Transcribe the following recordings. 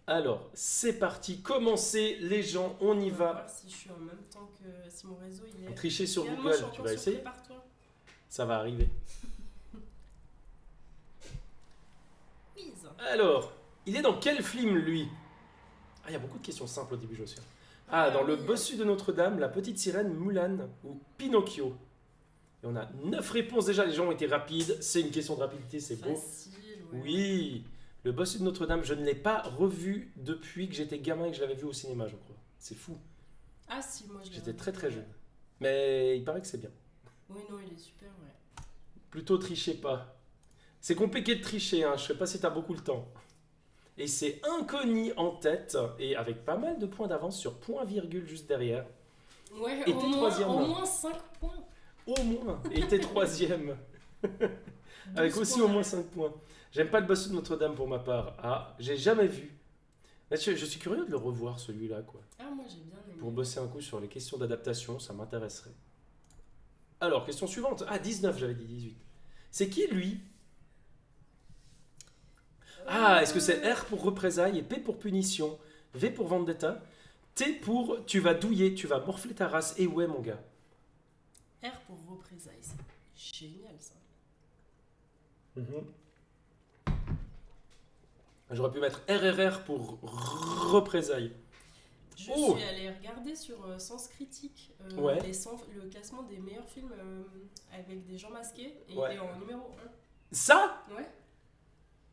Alors, c'est parti, commencez les gens, on y On va va. voir si je suis en même temps que si mon réseau il est. Tricher sur Regarde, Google, moi, je suis tu encore vas sur essayer? Prépare-toi. Ça va arriver. Quiz. Alors, il est dans quel film lui? Ah, il y a beaucoup de questions simples au début, je sais. Ah, dans Le oui. Bossu de Notre-Dame, La Petite Sirène, Mulan ou Pinocchio? Et on a 9 réponses déjà, les gens ont été rapides. C'est une question de rapidité, c'est beau. Facile, ouais. Oui, Le Bossu de Notre-Dame, je ne l'ai pas revu depuis que j'étais gamin et que je l'avais vu au cinéma, je crois. C'est fou. Ah si, moi je l'ai J'étais revu, très très ouais. jeune. Mais il paraît que c'est bien. Oui, non, il est super, ouais. Plutôt trichez pas. C'est compliqué de tricher, hein. Je sais pas si t'as beaucoup le temps. Et c'est Inconnu en tête, et avec pas mal de points d'avance sur point virgule juste derrière. Ouais, Et t'es troisième. au moins 5 points. Au moins. Et t'es troisième. Avec 12 aussi points. au moins 5 points. J'aime pas le Bossu de Notre-Dame pour ma part. Ah, j'ai jamais vu. Mais je suis curieux de le revoir celui-là, quoi. Ah, moi j'ai bien aimé. Pour bosser un coup sur les questions d'adaptation, ça m'intéresserait. Alors, question suivante. Ah, 19, j'avais dit 18. C'est qui lui? Ah, est-ce que c'est R pour représailles et P pour punition, V pour vendetta, T pour tu vas douiller, tu vas morfler ta race, et ouais mon gars. R pour représailles, c'est génial ça. J'aurais pu mettre RRR pour représailles. Je Oh. suis allée regarder sur Sens Critique Ouais. le classement des meilleurs films avec des gens masqués et Ouais. il est en numéro Ça? 1. Ouais,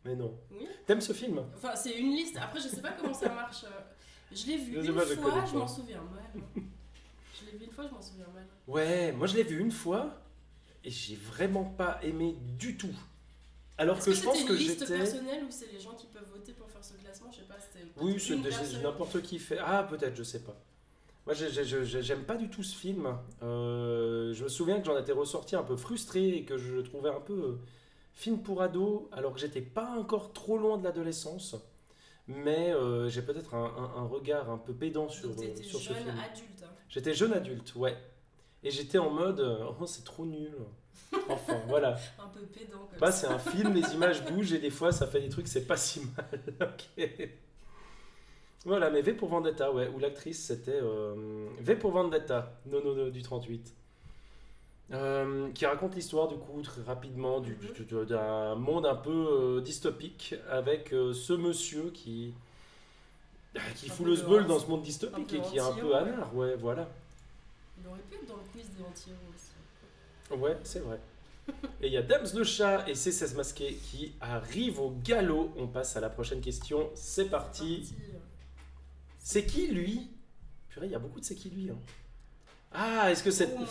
Mais non. oui. T'aimes ce film? Enfin, c'est une liste. Après, je sais pas comment ça marche. Je l'ai vu Je sais une pas, je fois, connais je pas. m'en souviens mal. Je l'ai vu une fois, je m'en souviens mal. Ouais, moi je l'ai vu une fois et j'ai vraiment pas aimé du tout. Alors Est-ce que que je pense c'était que une liste j'étais. personnelle ou c'est les gens qui peuvent voter pour faire ce classement? Je sais pas, c'était Oui, peut-être c'est une personne. n'importe qui fait. Ah, peut-être, je sais pas. Moi, j'aime pas du tout ce film. Je me souviens que j'en étais ressorti un peu frustré et que je le trouvais un peu film pour ado, alors que j'étais pas encore trop loin de l'adolescence. Mais j'ai peut-être un regard un peu pédant sur, Donc t'étais sur ce jeune film. adulte. Hein. J'étais jeune adulte, ouais. Et j'étais en mode, oh, c'est trop nul. Enfin, voilà. Un peu pédant comme Bah, ça. c'est un film, les images bougent et des fois ça fait des trucs, c'est pas si mal. Ok. Voilà, mais V pour Vendetta, ouais, où l'actrice c'était V pour Vendetta, non, du 38. Qui raconte l'histoire du coup très rapidement d'un monde un peu dystopique avec ce monsieur qui Un fout peu le le sbeul anti- dans ce monde un dystopique peu et qui est un peu anti-héros, anard, ouais, voilà. Il aurait pu être dans le quiz des anti-héros aussi. Ouais, c'est vrai. Et il y a Dams le chat et ses 16 masqués qui arrivent au galop. On passe à la prochaine question. C'est parti. C'est qui lui? Purée, il y a beaucoup de c'est qui lui. Hein. Ah, est-ce que c'est Oh, mon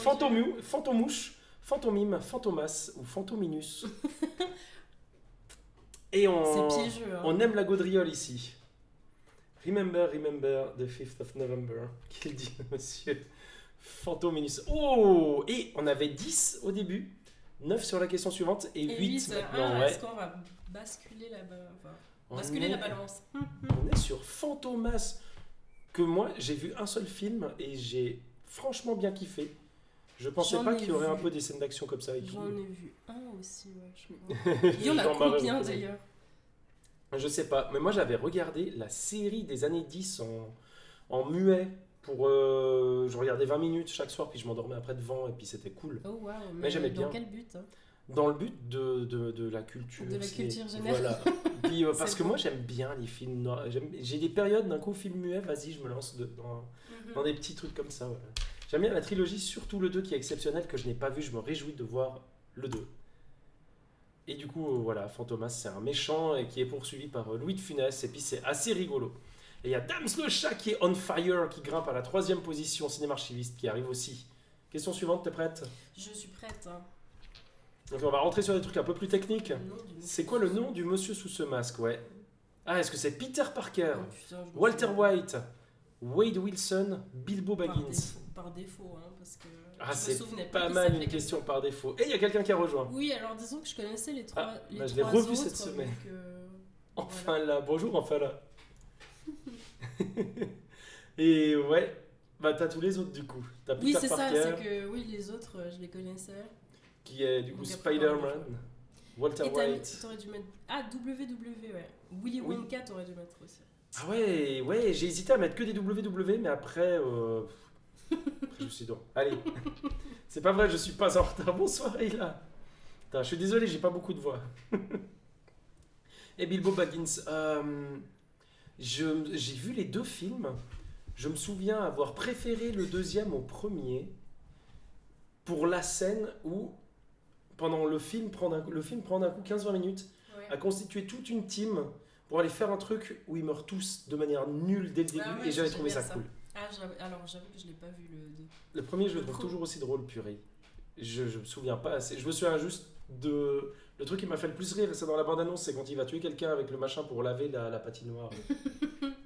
Fantomouche, Fantomime, Fantomas ou Fantominus? Et C'est piégeux. Hein. on aime la gaudriole ici. Remember the 5th of November. Qu'il dit, monsieur Fantominus. Oh! Et on avait 10 au début, 9 sur la question suivante et 8 maintenant. Ouais. Est-ce qu'on va basculer On basculer est- la balance? On est sur Fantomas, que moi j'ai vu un seul film et j'ai franchement bien kiffé. Je pensais J'en pas ai qu'il y aurait vu. un peu des scènes d'action comme ça et tout. J'en ai vu un aussi, ouais, je crois. Il y en a Jean Marais combien représente. d'ailleurs? Je sais pas, mais moi j'avais regardé la série des années 10 en muet. Je regardais 20 minutes chaque soir, puis je m'endormais après devant, et puis c'était cool. Oh waouh, Mais j'aimais dans bien. quel but? Hein? Dans le but de la culture. De la c'est- culture générale. Voilà. Puis, parce C'est que beau. moi j'aime bien les films noirs. J'ai des périodes d'un coup film muet, vas-y, je me lance dans des petits trucs comme ça. Voilà. J'aime bien la trilogie, surtout le 2 qui est exceptionnel, que je n'ai pas vu, je me réjouis de voir le 2. Et du coup, voilà, Fantomas, c'est un méchant et qui est poursuivi par Louis de Funès, et puis c'est assez rigolo. Et il y a Dams le chat qui est on fire, qui grimpe à la 3e position, cinéma archiviste, qui arrive aussi. Question suivante, t'es prête? Je suis prête. Hein. Donc on va rentrer sur des trucs un peu plus techniques. Le nom du C'est quoi le nom du monsieur sous ce masque, ouais? Ah, est-ce que c'est Peter Parker, Oh, putain, je me Walter souviens. White, Wade Wilson, Bilbo Par Baggins? défaut, par défaut, hein, parce que Ah, je me c'est souvenais pas qu'il mal s'appelait une comme question ça. par défaut. Et il y a quelqu'un qui a rejoint. Oui, alors disons que je connaissais les trois. Ah, les bah, je l'ai trois revu autres, cette semaine. donc, Enfin là, bonjour, enfin là. Et ouais, bah t'as tous les autres du coup. T'as Oui, Peter c'est ça, Parker, c'est que oui, les autres, je les connaissais. qui est du coup Donc après, Spider-Man, Walter Et White. t'aurais dû mettre. Ah, WW, ouais. Willy Oui. Wonka, t'aurais dû mettre aussi. Ah ouais, j'ai hésité à mettre que des WW, mais après, je me suis dit, non, allez, c'est pas vrai, je suis pas en retard. Bonsoir, Ayla. Putain, je suis désolé, j'ai pas beaucoup de voix. Et Bilbo Baggins, j'ai vu les deux films. Je me souviens avoir préféré le deuxième au premier pour la scène où, pendant le film prend d'un coup 15-20 minutes Ouais. à constituer toute une team pour aller faire un truc où ils meurent tous de manière nulle dès le début Ah ouais, et j'avais c'est trouvé ça génial, cool. Alors j'avoue que je l'ai pas vu le 2. Le premier, je le Le trouve pro- toujours aussi drôle, purée. Je me souviens pas assez. Je me souviens juste de. Le truc qui m'a fait le plus rire, et c'est dans la bande-annonce, c'est quand il va tuer quelqu'un avec le machin pour laver la patinoire.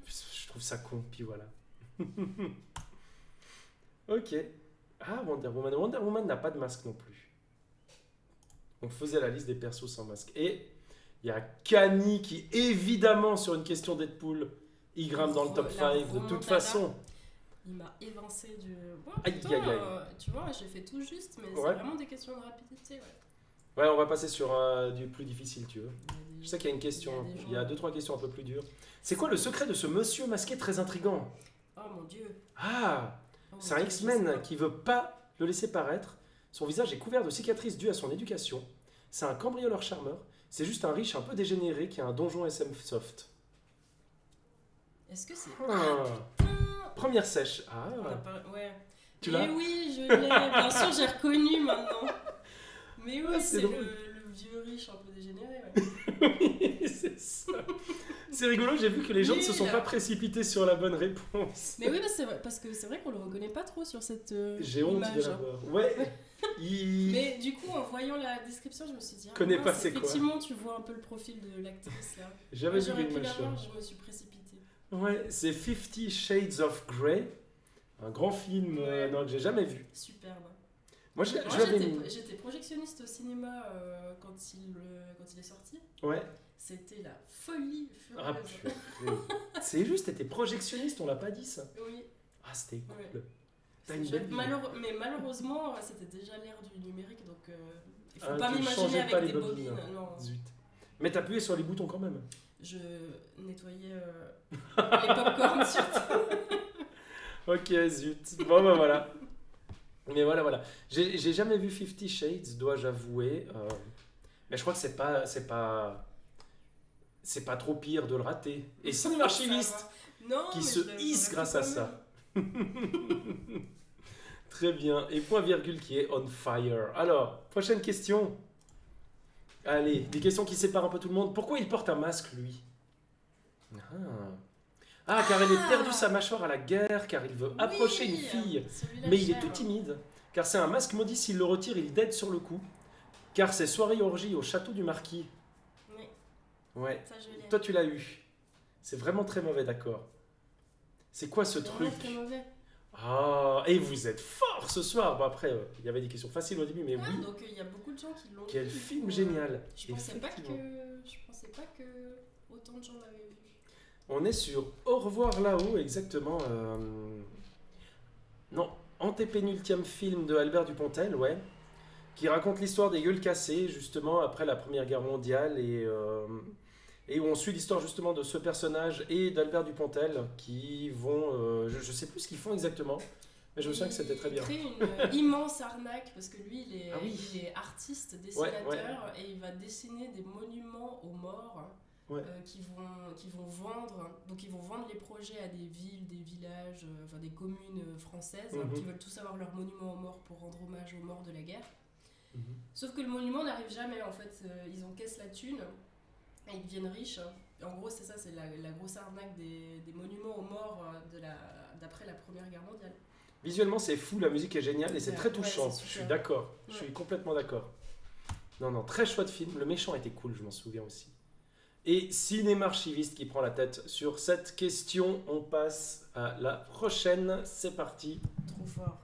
Je trouve ça con, puis voilà. Ok. Ah, Wonder Woman. Wonder Woman n'a pas de masque non plus. On faisait la liste des persos sans masque. Et il y a Kanye qui, évidemment, sur une question Deadpool, il grimpe dans le top La 5 de toute remontada. façon. Il m'a évincé du. Ouais, Aïe, pourtant, aïe, aïe. tu vois, j'ai fait tout juste, mais Ouais. c'est vraiment des questions de rapidité. Ouais. Ouais, on va passer sur du plus difficile, tu veux. Il y a des- Je sais qu'il y a une question, il y a des il y a gens- 2-3 questions un peu plus dures. C'est quoi le secret de ce monsieur masqué très intrigant? Oh mon dieu. Ah, Oh mon c'est un Dieu, je sais X-Men pas. qui veut pas le laisser paraître. Son visage est couvert de cicatrices dues à son éducation. C'est un cambrioleur charmeur. C'est juste un riche un peu dégénéré qui a un donjon SM Soft. Est-ce que c'est. Ah. Première sèche. Ah, On a pas- Ouais. tu Eh l'as? oui, je l'ai. Bien sûr, j'ai reconnu maintenant. Mais oui, Ah, c'est c'est drôle. le vieux riche un peu dégénéré. Ouais. Oui, c'est ça. C'est rigolo, j'ai vu que les gens ne se sont Nul. pas précipités sur la bonne réponse. Mais oui, parce que c'est vrai qu'on le reconnaît pas trop sur cette J'ai honte image. de l'avoir. Ouais. Il... Mais du coup, en voyant la description, je me suis dit. Connais mince, pas c'est quoi. Effectivement, tu vois un peu le profil de l'actrice là. J'avais Moi, vu j'aurais pu l'image. l'avoir, je me suis précipitée. Ouais, c'est 50 Shades of Grey, un grand film Ouais. non, que j'ai jamais vu. Superbe. Moi, je Moi, l'avais mis. j'étais projectionniste au cinéma quand il est sorti. Ouais. C'était la folie Ah, furieuse. purée. C'est juste, t'étais projectionniste, on l'a pas dit ça. Oui. Ah, c'était cool. Ouais. T'as une belle vie. Mais malheureusement, c'était déjà l'ère du numérique, donc il faut Ah, pas tu m'imaginer changeais avec pas les des bobines. bobines. Non. Zut. Mais t'appuyais sur les boutons quand même. Je nettoyais les popcorn surtout. Ok, zut. Bon, bah voilà. Mais voilà. J'ai jamais vu 50 Shades, dois-je avouer. Mais je crois que c'est pas trop pire de le rater. Et Cinéma Archiviste Non, qui mais se je hisse l'aurais grâce fait à quand ça. même. Très bien. Et point virgule qui est on fire. Alors, prochaine question. Allez, des questions qui séparent un peu tout le monde. Pourquoi il porte un masque, lui? Car il a perdu sa mâchoire à la guerre, car il veut approcher Oui, une fille. celui-là, Mais il est j'aime. tout timide, car c'est un masque maudit, s'il le retire, il dead sur le coup. Car c'est soirée orgie au château du marquis. Oui, Ouais. ça je l'ai. Toi, tu l'as eu. C'est vraiment très mauvais, d'accord. C'est quoi ce C'est vraiment truc? très mauvais. Ah, et vous êtes fort ce soir. Bon, après, il y avait des questions faciles au début, mais Ouais, oui. donc il y a beaucoup de gens qui l'ont Quel vu, du film coup, génial. Je pensais pas Effectivement. que autant de gens l'avaient vu. On est sur Au revoir là-haut, exactement. Non, antépénultième film de Albert Dupontel, ouais. Qui raconte l'histoire des gueules cassées, justement, après la Première Guerre mondiale. Et où on suit l'histoire, justement, de ce personnage et d'Albert Dupontel, qui vont... je sais plus ce qu'ils font exactement, mais je me souviens que c'était très bien. Il crée une immense arnaque parce que lui, Ah oui. il est artiste, dessinateur Ouais, et il va dessiner des monuments aux morts Ouais. qui vont vendre. Donc ils vont vendre les projets à des villes, des villages, enfin des communes françaises Mhm. qui veulent tous avoir leur monument aux morts pour rendre hommage aux morts de la guerre. Mhm. Sauf que le monument n'arrive jamais en fait. Ils encaissent la thune et ils deviennent riches. En gros, c'est ça, c'est la grosse arnaque des monuments aux morts d'après la Première Guerre mondiale. Visuellement, c'est fou, la musique est géniale et c'est Ouais, très ouais, touchant. c'est Je super. suis d'accord. Je Ouais. suis complètement d'accord. Non, très chouette film. Le méchant était cool, je m'en souviens aussi. Et Cinéma Archiviste qui prend la tête sur cette question. On passe à la prochaine. C'est parti. Trop fort.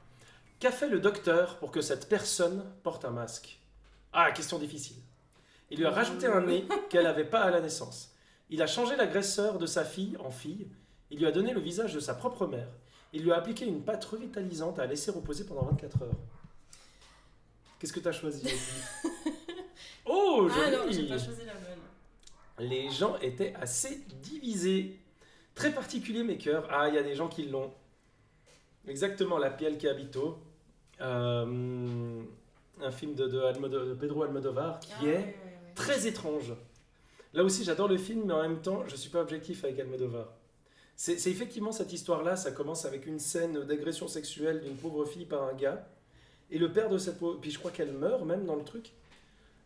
Qu'a fait le docteur pour que cette personne porte un masque? Ah, question difficile. Il lui a rajouté un nez qu'elle n'avait pas à la naissance. Il a changé l'agresseur de sa fille en fille. Il lui a donné le visage de sa propre mère. Il lui a appliqué une pâte revitalisante à laisser reposer pendant 24 heures. Qu'est-ce que tu as choisi? Oh, Ah non, joli! j'ai pas choisi la bonne. Les gens étaient assez divisés. Très particulier Maker. Ah, il y a des gens qui l'ont. Exactement, La piel qui habito. Un film de Pedro Almodovar qui est très étrange. Là aussi, j'adore le film, mais en même temps, je suis pas objectif avec Almodovar. C'est effectivement cette histoire-là, ça commence avec une scène d'agression sexuelle d'une pauvre fille par un gars. Et le père de cette pauvre... Puis je crois qu'elle meurt même dans le truc.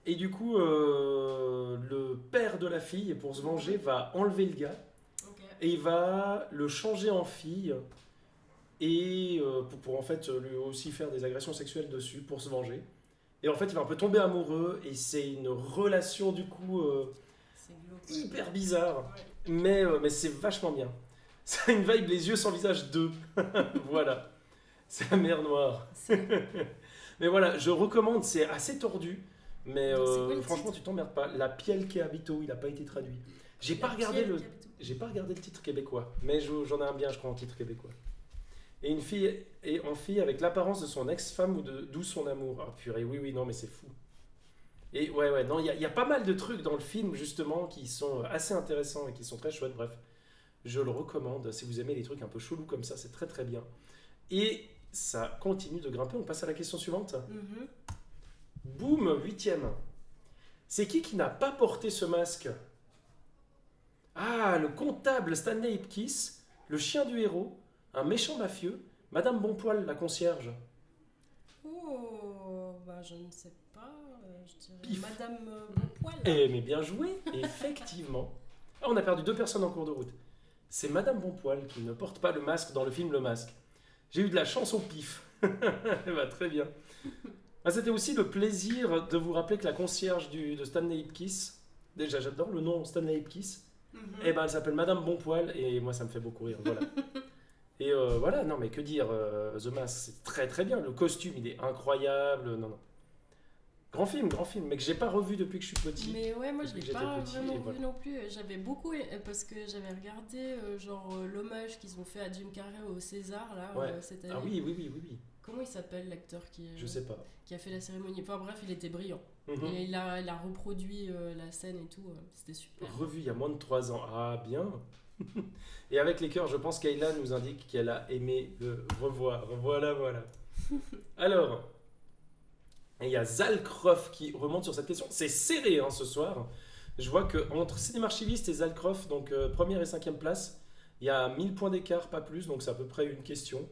Et du coup, le père de la fille, pour se venger, va enlever le gars. Ok. Et il va le changer en fille. Et pour en fait lui aussi faire des agressions sexuelles dessus, pour se venger. Et en fait, il va un peu tomber amoureux. Et c'est une relation du coup C'est glauque. hyper bizarre. Ouais. Mais c'est vachement bien. Ça a une vibe Les yeux sans visage 2. Voilà. C'est la mer Noire. Mais voilà, je recommande, c'est assez tordu. Mais Donc, c'est quoi le franchement, tu t'emmerdes pas. La piel qui habito, il n'a pas été traduit. J'ai pas regardé le titre québécois, mais j'en ai un bien, je crois, en titre québécois. Et une fille, et en fille avec l'apparence de son ex-femme ou d'où son amour. Ah purée, oui, non, mais c'est fou. Et ouais, non, il y a pas mal de trucs dans le film, justement, qui sont assez intéressants et qui sont très chouettes. Bref, je le recommande. Si vous aimez les trucs un peu chelous comme ça, c'est très très bien. Et ça continue de grimper. On passe à la question suivante. Mhm. Boum, 8e. C'est qui n'a pas porté ce masque? Ah, le comptable Stanley Ipkiss, le chien du héros, un méchant mafieux, Madame Bonpoil, la concierge. Oh, bah je ne sais pas. Je dirais Pif. Madame Bonpoil. Eh, mais bien joué, effectivement. Ah, on a perdu 2 personnes en cours de route. C'est Madame Bonpoil qui ne porte pas le masque dans le film Le Masque. J'ai eu de la chance au pif. Bah, très bien. Ah, c'était aussi le plaisir de vous rappeler que la concierge de Stanley Ipkiss, déjà j'adore le nom Stanley Ipkiss, Mhm. eh ben, elle s'appelle Madame Bonpoil et moi ça me fait beaucoup rire. Voilà. Et voilà, non mais que dire, The Mask c'est très très bien. Le costume il est incroyable. Non. Grand film, mais que j'ai pas revu depuis que je suis petit. Mais ouais, moi je Depuis l'ai que pas j'étais petit, vraiment et vu voilà. non plus. J'avais beaucoup parce que j'avais regardé l'hommage qu'ils ont fait à Jim Carrey au César là Ouais. cette année. Ah oui. Comment il s'appelle l'acteur Je sais pas. qui a fait la cérémonie? Enfin bref, il était brillant. Mhm. Et il a reproduit la scène et tout. C'était super. Revu il y a moins de 3 ans. Ah bien. Et avec les cœurs, je pense qu'Ayla nous indique qu'elle a aimé le revoir. Voilà. Alors, il y a Zalcroft qui remonte sur cette question. C'est serré ce soir. Je vois qu'entre Cinémarchiviste et Zalcroft, donc première et 5e place, il y a 1000 points d'écart, pas plus, donc c'est à peu près une question.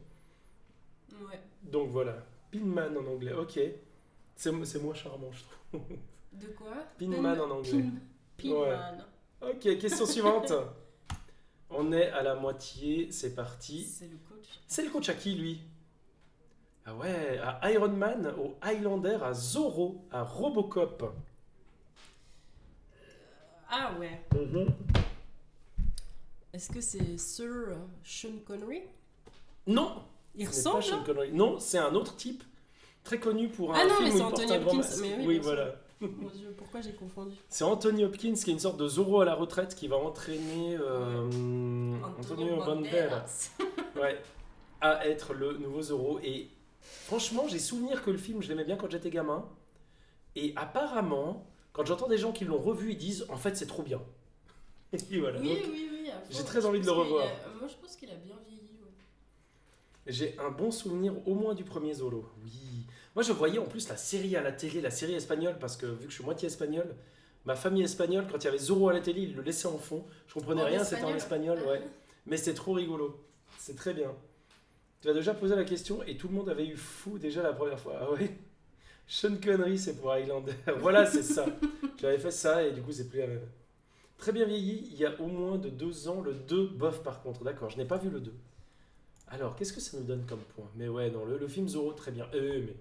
Ouais. Donc voilà, Pinman en anglais, ok. C'est moins charmant, je trouve. De quoi? Pinman en anglais. Pinman. Ok, question suivante. On est à la moitié, c'est parti. C'est le coach. C'est le coach à qui, lui? Ah ouais, à Iron Man, au Highlander, à Zorro, à Robocop. Ah ouais. Est-ce que c'est Sir Sean Connery? Non, Il ce n'est pas ressemble, Sean hein? Connery. Non, c'est un autre type, très connu pour un Ah non, film mais où c'est il porte Anthony un grand Hopkins, masque. mais oui, Oui, bien sûr. voilà. Mon Dieu, pourquoi j'ai confondu? C'est Anthony Hopkins qui est une sorte de Zorro à la retraite qui va entraîner Antonio Banderas. Ouais, à être le nouveau Zorro. Et franchement, j'ai souvenir que le film, je l'aimais bien quand j'étais gamin. Et apparemment, quand j'entends des gens qui l'ont revu, ils disent en fait c'est trop bien. Et voilà. Oui, Donc, oui. à fond. j'ai très envie de Je le pense qu'il revoir. moi, je pense qu'il a bien vieilli. Ouais. j'ai un bon souvenir au moins du premier Zorro. Oui. Moi, je voyais en plus la série à la télé, la série espagnole, parce que vu que je suis moitié espagnol, ma famille espagnole, quand il y avait Zorro à la télé, ils le laissaient en fond. Je comprenais En rien, c'était en espagnol. espagnol, ouais. Mais c'est trop rigolo. C'est très bien. Tu as déjà posé la question et tout le monde avait eu fou déjà la première fois. Ah ouais. Sean Connery, c'est pour Highlander. Voilà, c'est ça. J'avais fait ça et du coup, c'est plus la même. Très bien vieilli, il y a au moins de 2 ans. Le 2, bof par contre. D'accord, je n'ai pas vu le 2. Alors, qu'est-ce que ça nous donne comme point? Mais ouais, non, le film Zorro, très bien. Mais...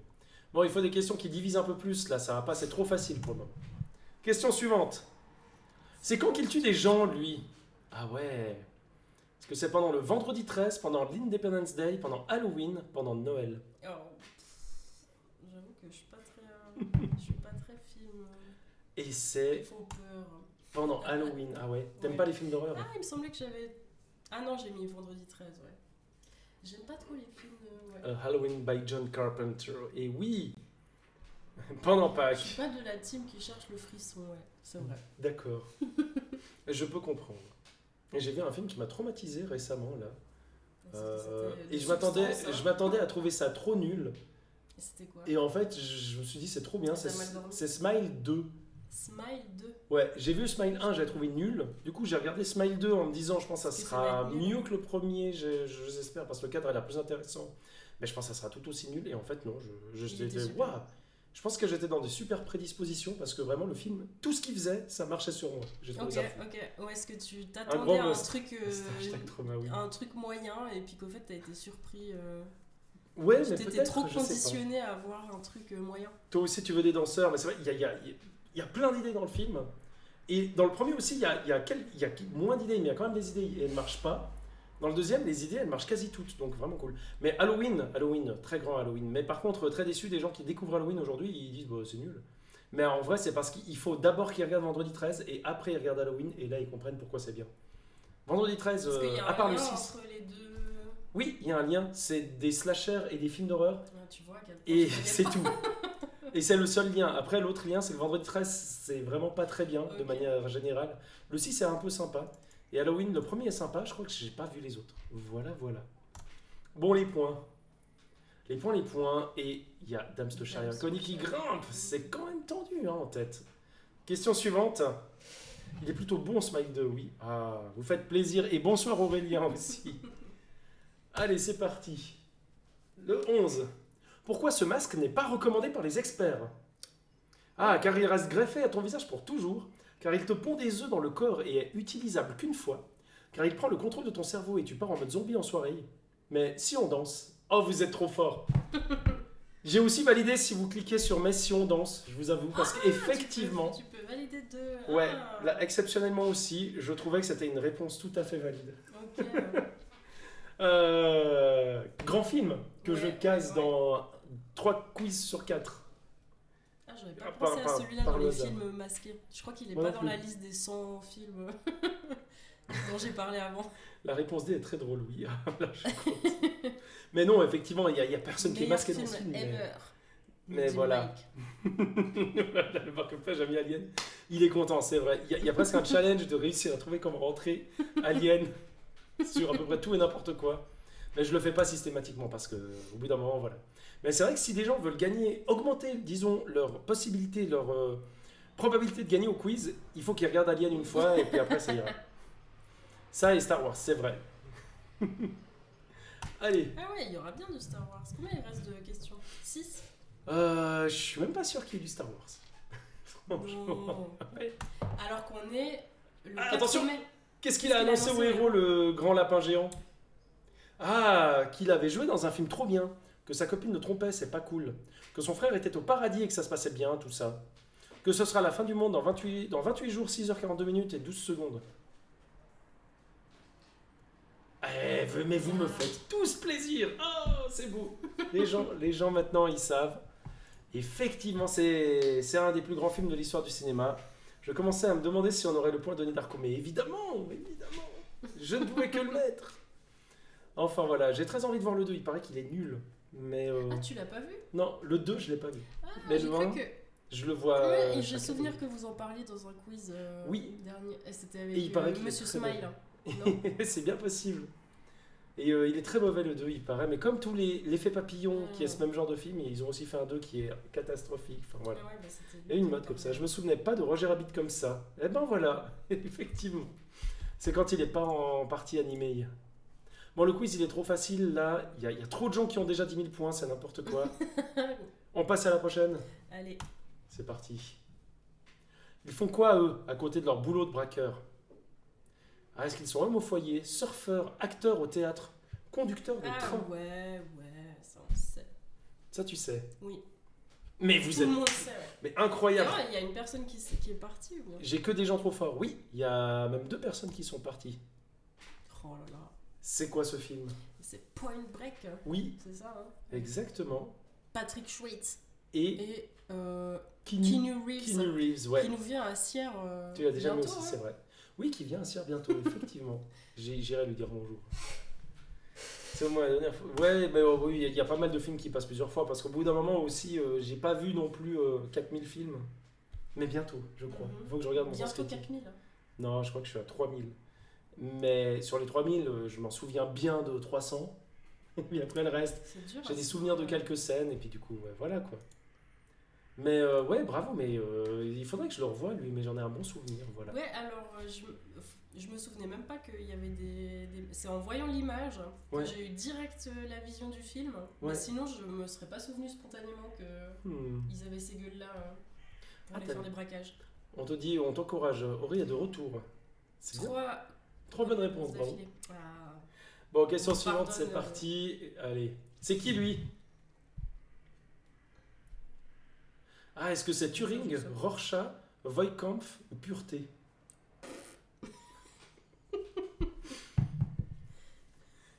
Bon, il faut des questions qui divisent un peu plus. Là, ça va pas, c'est trop facile pour le moment. Question suivante. C'est quand qu'il tue des gens, lui? Ah ouais. Est-ce que c'est pendant le vendredi 13, pendant l'Independence Day, pendant Halloween, pendant Noël? Oh, j'avoue que je suis pas très film. Et Ils c'est font peur. pendant Halloween. Ah ouais. T'aimes Ouais. pas les films d'horreur? Ah, il me semblait que j'avais. Ah non, j'ai mis vendredi 13, ouais. J'aime pas trop les films. Ouais. Halloween by John Carpenter. Et oui. Pendant Je Pâques. suis pas de la team qui cherche le frisson, ouais. C'est vrai. D'accord. Je peux comprendre. Et j'ai vu un film qui m'a traumatisé récemment, là. C'était Et de je substance, m'attendais à trouver ça trop nul. Et c'était quoi? Et en fait, je me suis dit, c'est trop bien. T'as mal dormi? C'est Smile 2. Smile 2. Ouais, j'ai vu Smile 1, j'ai trouvé nul. Du coup, j'ai regardé Smile 2 en me disant, je pense que ça Est-ce que ça va sera être nul? mieux que le premier, j'espère, parce que le cadre a l'air plus intéressant. Mais je pense que ça sera tout aussi nul. Et en fait, non, Il j'étais, était super. waouh! Je pense que j'étais dans des super prédispositions parce que vraiment, le film, tout ce qu'il faisait, ça marchait sur moi. J'ai trouvé Ok, ça fou. ok. Ou est-ce que tu Un t'attendais grand à un must. truc, Hashtag trauma, oui. un truc moyen et puis qu'au fait t'as été surpris Ouais, tu mais t'étais peut-être, trop je sais pas. conditionné à voir un truc moyen. Toi aussi, tu veux des danseurs, mais c'est vrai, il y a plein d'idées dans le film. Et dans le premier aussi, il y a moins d'idées, mais il y a quand même des idées et elles ne marchent pas. Dans le deuxième, les idées, elles marchent quasi toutes, donc vraiment cool. Mais Halloween, très grand Halloween. Mais par contre, très déçu des gens qui découvrent Halloween aujourd'hui, ils disent bah, c'est nul. Mais en vrai, c'est parce qu'il faut d'abord qu'ils regardent Vendredi 13 et après ils regardent Halloween et là ils comprennent pourquoi c'est bien. Vendredi 13, Est-ce qu'il y a à part un le lien 6. entre les deux? Oui, il y a un lien, c'est des slashers et des films d'horreur. Ah, tu vois à quel point Et je connais c'est pas. tout. Et c'est le seul lien. Après, l'autre lien, c'est que Vendredi 13, c'est vraiment pas très bien de Ok. manière générale. Le 6 est un peu sympa. Et Halloween, le premier est sympa. Je crois que j'ai pas vu les autres. Voilà, voilà. Bon, les points. Les points. Et il y a Dame Stocharian Connie qui grimpe. C'est quand même tendu en tête. Question suivante. Il est plutôt bon, Smile 2, oui. Ah, vous faites plaisir. Et bonsoir Aurélien aussi. Allez, c'est parti. Le 11. Pourquoi ce masque n'est pas recommandé par les experts? Ah, car il reste greffé à ton visage pour toujours, car il te pond des œufs dans le corps et est utilisable qu'une fois, car il prend le contrôle de ton cerveau et tu pars en mode zombie en soirée. Mais si on danse... Oh, vous êtes trop fort. J'ai aussi validé si vous cliquez sur Mais si on danse, je vous avoue, parce qu'effectivement... Tu peux valider deux. Ouais, Ah. là, exceptionnellement aussi, je trouvais que c'était une réponse tout à fait valide. Ok. Grand film que je Ouais, case ouais. dans 3 quiz sur 4. Ah, j'aurais pas Ah, pensé à celui-là par dans le les hasard. films masqués. Je crois qu'il est Moi pas non dans plus. la liste des 100 films dont j'ai parlé avant. La réponse D est très drôle, oui. Là, je suis content. Mais non, effectivement, il y a personne qui est Meilleur masqué dans ce film. film Mais, ever. mais Dit voilà. Mike. Le marque-page a mis Alien. Il est content, c'est vrai. Il y a presque un challenge de réussir à trouver comment rentrer Alien sur à peu près tout et n'importe quoi. Mais je le fais pas systématiquement parce que au bout d'un moment, voilà. Mais c'est vrai que si des gens veulent gagner, augmenter, disons, leur possibilité, leur probabilité de gagner au quiz, il faut qu'ils regardent Alien une fois et puis après ça ira. Ça et Star Wars, c'est vrai. Allez. Ah ouais, il y aura bien du Star Wars. Combien il reste de questions? 6? Je suis même pas sûr qu'il y ait du Star Wars. Franchement. Non. Ouais. Alors qu'on est le Ah, 4 attention. mai. Qu'est-ce qu'il a annoncé au héros, le grand lapin géant? Ah, qu'il avait joué dans un film trop bien, que sa copine le trompait, c'est pas cool, que son frère était au paradis et que ça se passait bien, tout ça. Que ce sera la fin du monde dans 28 jours, 6h42 minutes et 12 secondes. Eh, mais vous me faites tous plaisir. Oh, c'est beau. Les gens maintenant, ils savent. Effectivement, c'est un des plus grands films de l'histoire du cinéma. Je commençais à me demander si on aurait le point Donnie Darko, mais évidemment, je ne pouvais que le mettre. Enfin voilà, j'ai très envie de voir le 2, il paraît qu'il est nul. Mais Ah, tu l'as pas vu? non, le 2, je l'ai pas vu. Ah, Mais j'ai le cru un, que. Je le vois. Ouais, et j'ai chaque souvenir année. que vous en parliez dans un quiz Oui. dernier. Et c'était avec Et il paraît qu'il est Monsieur très Smile. mauvais. Non. C'est bien possible. Et il est très mauvais le 2, il paraît. Mais comme tous l'effet papillon qui est ce même genre de film, ils ont aussi fait un 2 qui est catastrophique. Enfin voilà. Ah ouais, bah, c'était Il y a une mode comme ça. Je me souvenais pas de Roger Rabbit comme ça. Eh ben voilà, effectivement. C'est quand il est pas en partie animée. Bon, le quiz il est trop facile là. Il y a trop de gens qui ont déjà 10 000 points, c'est n'importe quoi. On passe à la prochaine. Allez. C'est parti. Ils font quoi eux, à côté de leur boulot de braqueur? Ah, est-ce qu'ils sont hommes au foyer, surfeurs, acteurs au théâtre, conducteurs de Ah train? ouais, ça on sait. Ça tu sais. Oui. Mais vous Tout le êtes... monde sait, ouais. Mais incroyable. D'ailleurs, il y a une personne qui est partie ou bien? J'ai que des gens trop forts. Oui, il y a même 2 personnes qui sont parties. Oh là là. C'est quoi ce film? C'est Point Break, Oui, c'est ça, hein? exactement. Patrick Swayze Et et Keanu Keanu Reeves, Reeves, ouais. qui nous vient à Sierre Tu l'as déjà mis bientôt, aussi, hein. c'est vrai. Oui, qui vient à Sierre bientôt, effectivement. J'irai lui dire bonjour. C'est moi la dernière fois. Ouais, mais oui, il y a pas mal de films qui passent plusieurs fois parce qu'au bout d'un moment aussi, j'ai pas vu non plus 4000 films. Mais bientôt, je crois. Il faut que je regarde mon Bientôt script. 4000. Non, je crois que je suis à 3000. Mais sur les 3000, je m'en souviens bien de 300. Et puis après le reste, C'est dur. j'ai des souvenirs de quelques scènes. Et puis du coup, ouais, voilà quoi. Mais ouais, bravo. Mais il faudrait que je le revoie lui. Mais j'en ai un bon souvenir. Voilà. Ouais, alors je me souvenais même pas qu'il y avait C'est en voyant l'image que Ouais. j'ai eu direct la vision du film. Ouais. Mais sinon, je me serais pas souvenu spontanément qu'ils avaient ces gueules-là pour Ah, aller t'as faire vu. des braquages. On te dit, on t'encourage. Aurélie est de retour. C'est bien. 3 bonnes réponses, bravo. d'affilée. Ah. Bon, question On suivante, pardonne, c'est parti. Allez. C'est qui lui? Ah, est-ce que c'est Turing, Je sais pas. Rorschach, Voigtkampf ou Pureté?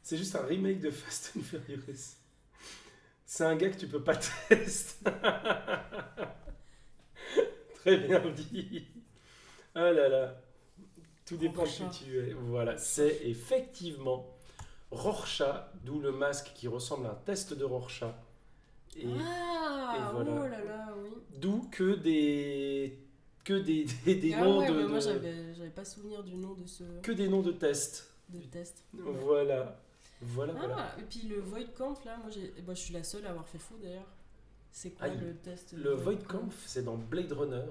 C'est juste un remake de Fast and Furious. C'est un gars que tu peux pas tester. Très bien dit. Ah là là. Tout dépend de qui Rorschach. tu es. Voilà, c'est effectivement Rorschach, d'où le masque qui ressemble à un test de Rorschach. Et Ah, voilà. oh là là, oui. d'où que des Ah noms ouais, de, mais moi de- j'avais pas souvenir du nom de ce que des noms de tests. test. Voilà. Voilà. Ah, et puis le Voigtkampf là, moi je suis la seule à avoir fait faux d'ailleurs. C'est quoi Ah, le test Le Voigtkampf, c'est dans Blade Runner.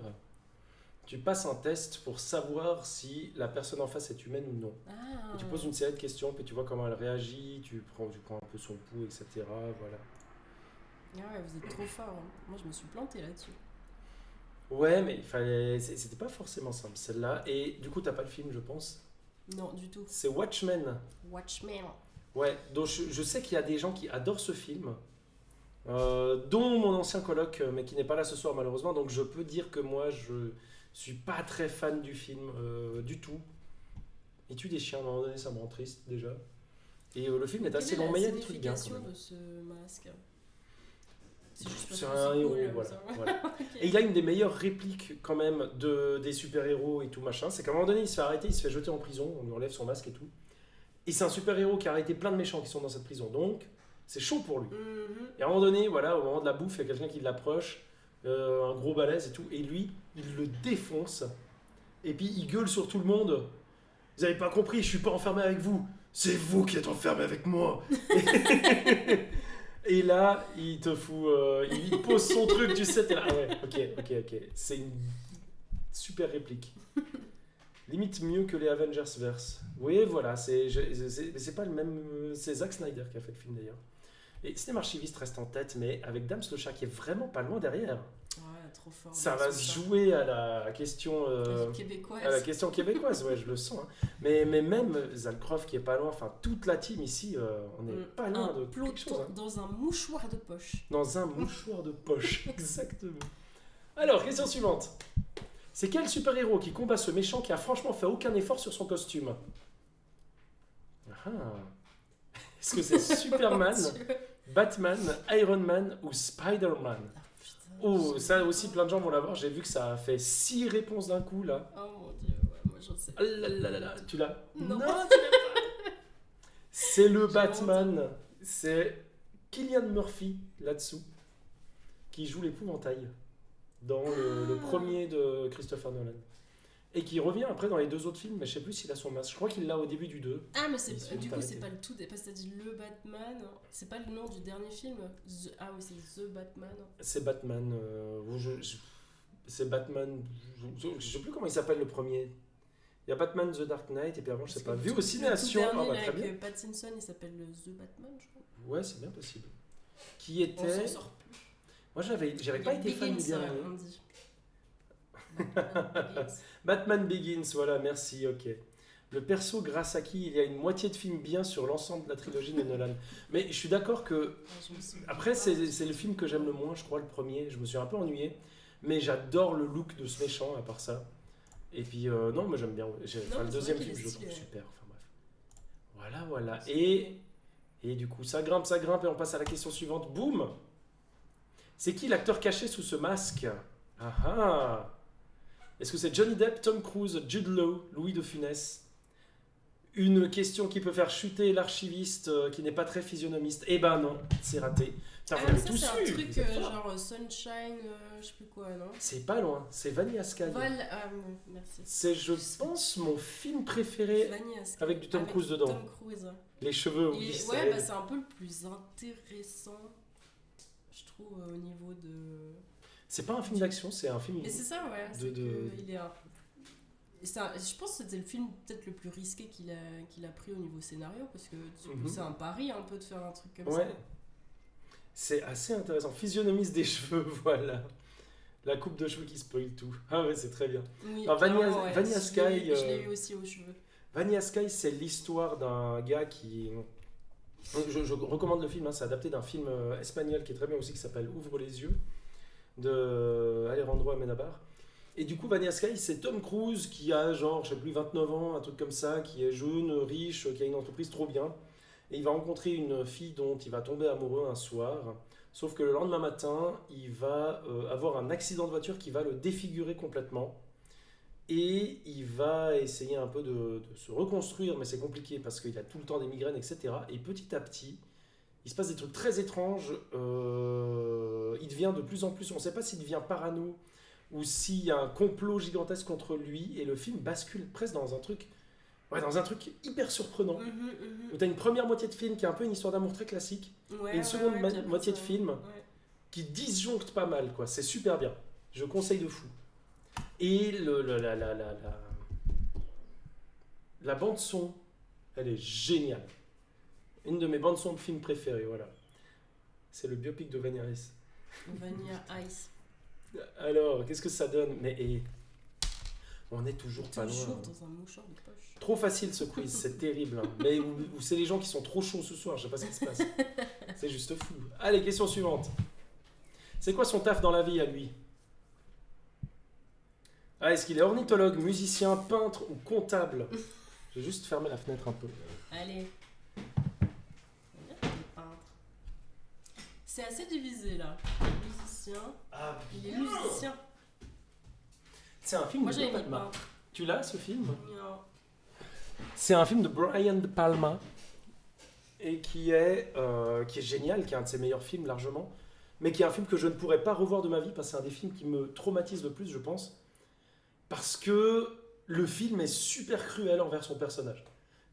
Tu passes un test pour savoir si la personne en face est humaine ou non. Ah. Et tu poses une série de questions, puis tu vois comment elle réagit, tu prends un peu son pouls, etc. Voilà. Ah ouais, vous êtes trop fort. Hein. Moi je me suis plantée là-dessus. Ouais, mais c'était pas forcément simple celle-là. Et du coup, t'as pas le film, je pense. Non, du tout. C'est Watchmen. Watchmen. Ouais, donc je sais qu'il y a des gens qui adorent ce film, dont mon ancien coloc, mais qui n'est pas là ce soir malheureusement, donc je peux dire que moi je suis pas très fan du film du tout. Il tue des chiens, à un moment donné ça me rend triste déjà. Et le film est assez long, mais il y a des trucs bien quand signification même. de ce masque. C'est juste parce C'est que un c'est héros, cool, voilà. ça. Voilà. Ok. Et il a une des meilleures répliques quand même des super-héros et tout machin, c'est qu'à un moment donné il se fait arrêter, il se fait jeter en prison, on lui enlève son masque et tout. Et c'est un super-héros qui a arrêté plein de méchants qui sont dans cette prison, donc c'est chaud pour lui. Mhm. Et à un moment donné, voilà, au moment de la bouffe, il y a quelqu'un qui l'approche, un gros balèze et tout, et lui, il le défonce. Et puis il gueule sur tout le monde. Vous avez pas compris, je suis pas enfermé avec vous. C'est vous qui êtes enfermé avec moi. Et là, il te fout, il pose son truc, tu sais, t'es là. Ah ouais, ok. C'est une super réplique. Limite mieux que les Avengers verse. Oui, voilà, c'est pas le même. C'est Zack Snyder qui a fait le film d'ailleurs. Et Cinéma Archiviste reste en tête, mais avec Dams le chat qui est vraiment pas loin derrière. Ouais, trop fort. Ça va se jouer à la question, Québécoise. à la question québécoise, ouais, je le sens. Hein. Mais même Zalcroft qui est pas loin, enfin toute la team ici, on n'est pas loin de quelque chose. Hein. Dans un mouchoir de poche. Dans un mouchoir de poche, exactement. Alors, question suivante. C'est quel super-héros qui combat ce méchant qui a franchement fait aucun effort sur son costume? Ah. Est-ce que c'est Superman, Mon Dieu. Batman, Iron Man ou Spider-Man? Ah, putain, Oh, je ça sais aussi, pas. plein de gens vont l'avoir. J'ai vu que ça a fait 6 réponses d'un coup, là. Oh mon dieu, ouais, moi j'en sais. Ah là là là là, tu l'as? Non, tu l'as pas. C'est le J'ai Batman. C'est Cillian Murphy, là-dessous, qui joue l'épouvantail dans le premier de Christopher Nolan. Et qui revient après dans les 2 autres films, mais je sais plus s'il a son masque. Je crois qu'il l'a au début du 2. Ah, mais Ils sont du coup, arrêtés. c'est pas le tout. Parce que t'as dit le Batman. C'est pas le nom du dernier film. Ah oui, c'est The Batman. C'est Batman. C'est Batman. Je sais plus comment il s'appelle le premier. Il y a Batman The Dark Knight, et puis avant, je sais Parce pas. que Vu le au tout ciné à Sion. dernier, Ah bah là, très bien. avec Pattinson, il s'appelle le The Batman, je crois. Ouais, c'est bien possible. Qui On était. s'en sort plus. Moi, j'avais pas été fan du Begins, dernier. on dit. Batman Begins. Batman Begins, voilà, merci, ok. Le perso grâce à qui il y a une moitié de film bien sur l'ensemble de la trilogie de Nolan. Mais je suis d'accord que. Ah, je me souviens Après, pas. c'est le film que j'aime le moins, je crois, le premier. Je me suis un peu ennuyé. Mais j'adore le look de ce méchant, à part ça. Et puis, non, mais j'aime bien. mais Le c'est deuxième vrai qu'il film, est je le trouve stylé. super. Enfin bref. Voilà. Et du coup, ça grimpe, et on passe à la question suivante. Boum! C'est qui l'acteur caché sous ce masque? Ah ah! Est-ce que c'est Johnny Depp, Tom Cruise, Jude Law, Louis de Funès? Une question qui peut faire chuter l'archiviste qui n'est pas très physionomiste. Eh ben non, c'est raté. Putain, vous mais l'avez ça, tous c'est un su, truc vous êtes forts. genre Sunshine, je sais plus quoi, non? C'est pas loin, c'est Vanilla Sky. Ah, bon, merci. C'est, je pense, mon film préféré Vanilla Sky. avec du Tom Cruise dedans. Tom Cruise. Les cheveux au Ouais, glissade. c'est un peu le plus intéressant, je trouve, au niveau de... C'est pas un film d'action, c'est un film... Mais c'est ça, ouais. De- de- Il est je pense que c'était le film peut-être le plus risqué qu'il a pris au niveau scénario, parce que c'est un pari un peu de faire un truc comme Ouais. ça. C'est assez intéressant. Physionomiste des cheveux, voilà. La coupe de cheveux qui spoil tout. Ah ouais, c'est très bien. Oui, Alors, clairement, Vanilla Je Sky, l'ai eu aussi aux cheveux. Vanilla Sky, c'est l'histoire d'un gars qui... Je recommande le film, hein, c'est adapté d'un film espagnol qui est très bien aussi, qui s'appelle Ouvre les yeux, de Alejandro Amenábar. Et du coup, Vanilla Sky, c'est Tom Cruise qui a genre, je sais plus, 29 ans, un truc comme ça, qui est jeune, riche, qui a une entreprise trop bien. Et il va rencontrer une fille dont il va tomber amoureux un soir. Sauf que le lendemain matin, il va avoir un accident de voiture qui va le défigurer complètement. Et il va essayer un peu de se reconstruire, mais c'est compliqué parce qu'il a tout le temps des migraines, etc. Et petit à petit, il se passe des trucs très étranges. Il devient de plus en plus, on ne sait pas s'il devient parano ou s'il y a un complot gigantesque contre lui. Et le film bascule presque dans un truc, dans un truc hyper surprenant. Où tu as une première moitié de film qui est un peu une histoire d'amour très classique. Ouais, Et une seconde puis après, moitié de ça- film ouais. qui disjoncte pas mal, quoi. C'est super bien. Je conseille de fou. Et la bande son, elle est géniale. Une de mes bandes son de films préférées, voilà. C'est le biopic de Vanilla Ice. Vanilla Ice. Alors, qu'est-ce que ça donne? On est toujours pas Toujours loin. dans un mouchoir de poche. Trop facile ce quiz, c'est terrible. Hein. Mais ou c'est les gens qui sont trop chauds ce soir, je sais pas ce qui se passe. C'est juste fou. Allez, question suivante. C'est quoi son taf dans la vie à lui? Ah, est-ce qu'il est ornithologue, musicien, peintre ou comptable? Je vais juste fermer la fenêtre un peu. Allez. On dirait qu'il est peintre. C'est assez divisé là. Musicien. Ah, Il est musicien. c'est un film Moi de j'ai mis Palma. peintre. Tu l'as ce film? Non. C'est un film de Brian De Palma et qui est génial, qui est un de ses meilleurs films largement, mais qui est un film que je ne pourrais pas revoir de ma vie parce que c'est un des films qui me traumatise le plus, je pense, parce que le film est super cruel envers son personnage.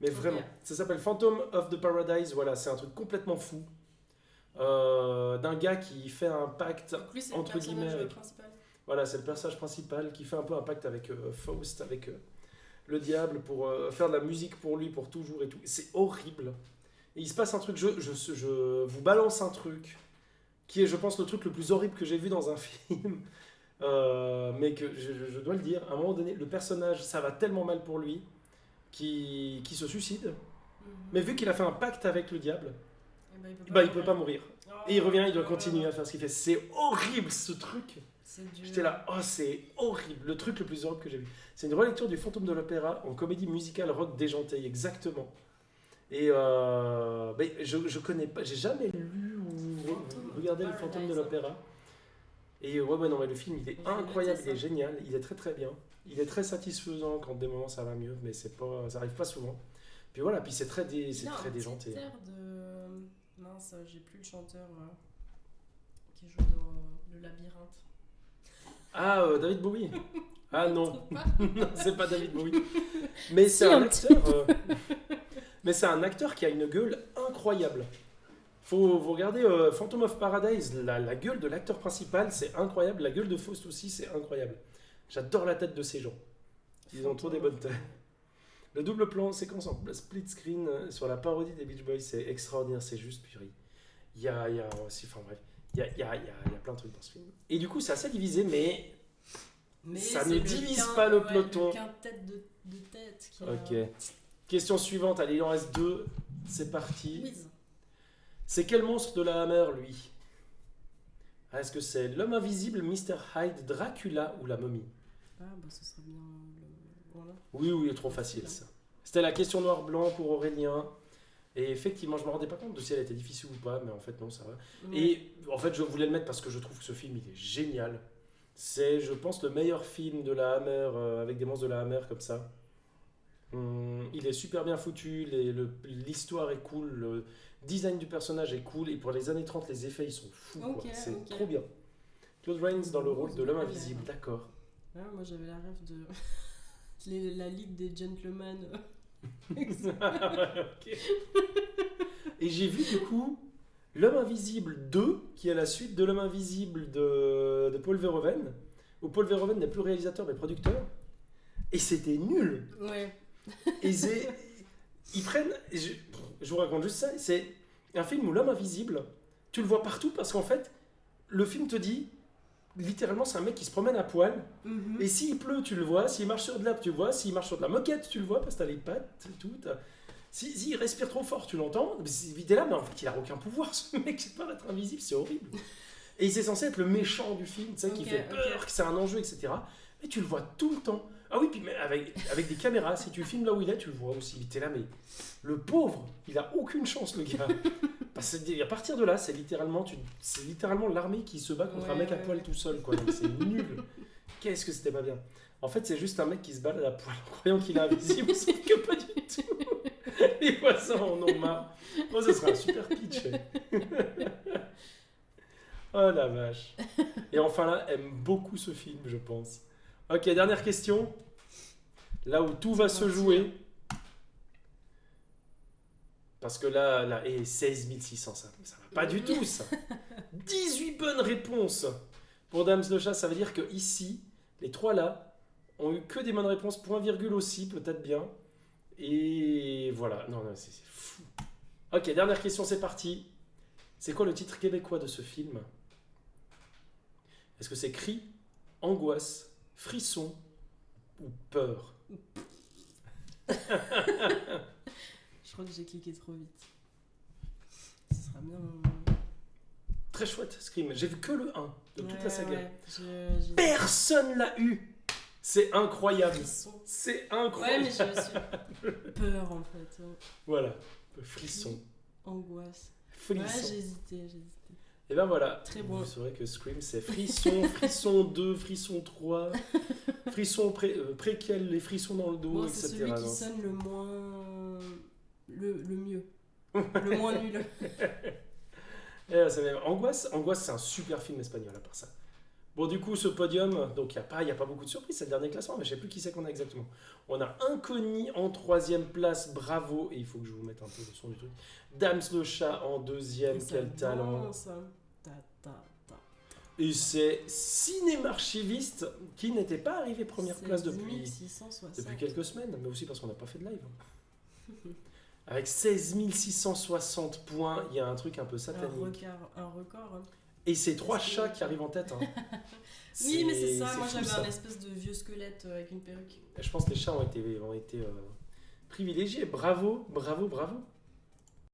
Mais vraiment, Ok. ça s'appelle Phantom of the Paradise, voilà, c'est un truc complètement fou. D'un gars qui fait un pacte, Donc lui c'est entre le personnage guillemets, avec- principal. voilà, c'est le personnage principal qui fait un peu un pacte avec Faust, avec le diable, pour faire de la musique pour lui, pour toujours et tout. C'est horrible. Et il se passe un truc, je vous balance un truc qui est, je pense, le truc le plus horrible que j'ai vu dans un film. Mais que je dois le dire, à un moment donné, le personnage, ça va tellement mal pour lui qui se suicide. Mais vu qu'il a fait un pacte avec le diable, il peut pas mourir. Et il revient, il doit continuer à faire ce qu'il fait. C'est horrible ce truc. C'est dur. J'étais là, oh c'est horrible, le truc le plus horrible que j'ai vu. C'est une relecture du Fantôme de l'Opéra en comédie musicale rock déjantée, exactement. Et mais je connais pas, j'ai jamais lu ou regardé le Fantôme de l'Opéra. Et ouais, non, mais le film il est Je vais incroyable, noter il est ça. génial, il est très très bien. Il est très satisfaisant quand des moments ça va mieux, mais ça arrive pas souvent. Puis voilà, puis c'est très, Il a un petit déjanté. air de... Mince, j'ai plus le chanteur qui joue dans Le Labyrinthe. Ah, David Bowie. Ah non, Trouve pas non, c'est pas David Bowie. Mais Si, c'est un un petit acteur. Mais c'est un acteur qui a une gueule incroyable. Faut vous regarder Phantom of Paradise, la gueule de l'acteur principal, c'est incroyable. La gueule de Faust aussi, c'est incroyable. J'adore la tête de ces gens. Ils ont trop des bonnes têtes. Le double plan séquence en split screen sur la parodie des Beach Boys, c'est extraordinaire, c'est juste purée. Il y a aussi, enfin bref, il y a plein de trucs dans ce film. Et du coup, c'est assez divisé, mais ça c'est ne le divise pas le ouais, peloton. Le quintet de tête qui Ok. Question suivante, allez, il en reste deux. C'est parti. Quiz. C'est quel monstre de la Hammer, lui? Est-ce que c'est l'homme invisible, Mr. Hyde, Dracula ou la momie? Ah bah ce serait bien voilà. Oui, trop facile ça. C'était la question noir-blanc pour Aurélien. Et effectivement, je me rendais pas compte de si elle était difficile ou pas, mais en fait non, ça va. Ouais. Et en fait, je voulais le mettre parce que je trouve que ce film, il est génial. C'est, je pense, le meilleur film de la Hammer, avec des monstres de la Hammer comme ça. Il est super bien foutu, l'histoire est cool, le design du personnage est cool, et pour les années 30, les effets ils sont fous, quoi. C'est trop bien. Claude Rains dans le rôle de l'homme invisible, d'accord. Ah, moi j'avais la rêve de la Ligue des Gentlemen. Ok. Et j'ai vu du coup L'homme invisible 2, qui est la suite de L'homme invisible de Paul Verhoeven, où Paul Verhoeven n'est plus réalisateur mais producteur, et c'était nul. Ouais. Et ils prennent, je vous raconte juste ça, c'est un film où l'homme invisible, tu le vois partout parce qu'en fait, le film te dit, littéralement c'est un mec qui se promène à poil, et s'il pleut tu le vois, s'il marche sur de l'herbe tu le vois, s'il marche sur de la moquette tu le vois parce que t'as les pattes et tout, s'il respire trop fort tu l'entends, t'es là mais en fait il a aucun pouvoir ce mec, c'est pas être invisible, c'est horrible. Et c'est censé être le méchant du film, tu sais, qui fait peur, que c'est un enjeu, etc. Mais tu le vois tout le temps. Ah oui, puis mais avec des caméras, si tu filmes là où il est, tu le vois aussi. T'es là, mais le pauvre, il a aucune chance, le gars. Parce que à partir de là, c'est littéralement l'armée qui se bat contre un mec à poil tout seul, quoi. Donc c'est nul. Qu'est-ce que c'était pas bien. En fait, c'est juste un mec qui se balade à poil en croyant qu'il est invisible, sauf que pas du tout. Les voisins en ont marre. Moi, ce serait un super pitch. Oh la vache. Et enfin là, aime beaucoup ce film, je pense. Ok, dernière question. Là où tout va se jouer. Parce que là et 16 600, ça va pas du tout, ça. 18 bonnes réponses pour Dams de Chat. Ça veut dire que ici, les trois là, ont eu que des bonnes réponses. Point virgule aussi, peut-être bien. Et voilà. Non, c'est fou. Ok, dernière question, c'est parti. C'est quoi le titre québécois de ce film ? Est-ce que c'est cri, angoisse, frisson ou peur ? Je crois que j'ai cliqué trop vite. Ce sera bien. Très chouette, Scream. J'ai vu que le 1 de toute la saga. Ouais, Personne l'a eu. C'est incroyable. Frisson. C'est incroyable. Ouais, mais j'ai aussi peur en fait. Voilà, frisson. Angoisse. Frisson. Ouais, j'ai hésité. Et ben voilà. Très bon. Vous saurez que Scream c'est frisson, frisson 2, frisson 3, frisson préquel, les frissons dans le dos, bon, etc. C'est celui qui sonne le moins. Le mieux. Le moins nul. Angoisse, c'est un super film espagnol à part ça. Bon, du coup, ce podium, donc il n'y a pas beaucoup de surprises, c'est le dernier classement, mais je ne sais plus qui c'est qu'on a exactement. On a Inconnu en 3e place, bravo, et il faut que je vous mette un peu le son du truc. Dams le Chat en 2e, quel talent. Et c'est Cinémarchiviste qui n'était pas arrivé première place depuis quelques semaines, mais aussi parce qu'on n'a pas fait de live. Avec 16 660 points, il y a un truc un peu satanique. Un record. Hein. Et c'est 3 chats qui arrivent en tête. Hein. Oui, mais c'est ça. Moi, j'avais un espèce de vieux squelette avec une perruque. Je pense que les chats ont été privilégiés. Bravo.